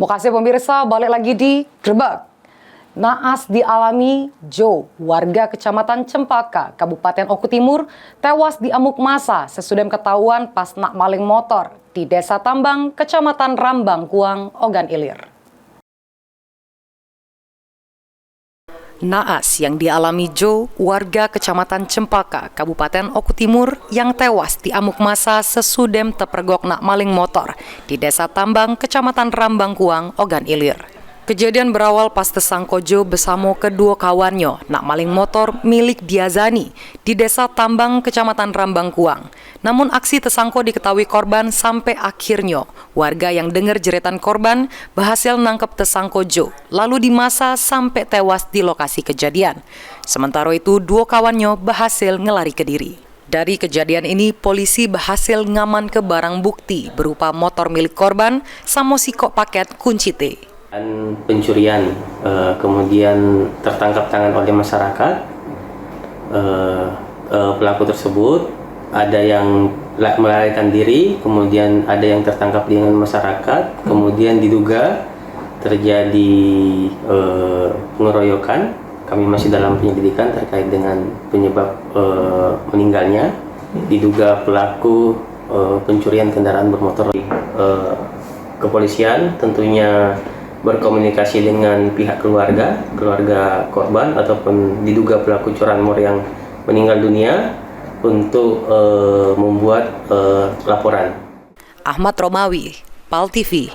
Makasih pemirsa, balik lagi di Grebek. Naas dialami Jo, warga Kecamatan Cempaka, Kabupaten Oku Timur, tewas diamuk massa sesudah ketahuan pas nak maling motor di Desa Tambang, Kecamatan Rambang Kuang, Ogan Ilir. Naas yang dialami Jo, warga Kecamatan Cempaka, Kabupaten Oku Timur, yang tewas diamuk massa sesudem terpergok nak maling motor di Desa Tambang, Kecamatan Rambang Kuang, Ogan Ilir. Kejadian berawal pas tersangka Jo bersama kedua kawannya nak maling motor milik Diazani di Desa Tambang, Kecamatan Rambang Kuang. Namun aksi tersangka diketahui korban sampai akhirnya warga yang dengar jeritan korban berhasil nangkep tersangka Jo, lalu dimasa sampai tewas di lokasi kejadian. Sementara itu dua kawannya berhasil ngelari ke diri. Dari kejadian ini, polisi berhasil ngaman ke barang bukti berupa motor milik korban sama sikok paket kunci T. Dan pencurian, kemudian tertangkap tangan oleh masyarakat. Pelaku tersebut ada yang melarikan diri, kemudian ada yang tertangkap dengan masyarakat, kemudian diduga terjadi pengeroyokan. Kami masih dalam penyelidikan terkait dengan penyebab meninggalnya. Diduga pelaku pencurian kendaraan bermotor. Kepolisian tentunya berkomunikasi dengan pihak keluarga korban ataupun diduga pelaku curanmor yang meninggal dunia untuk membuat laporan. Ahmad Romawi, PAL TV.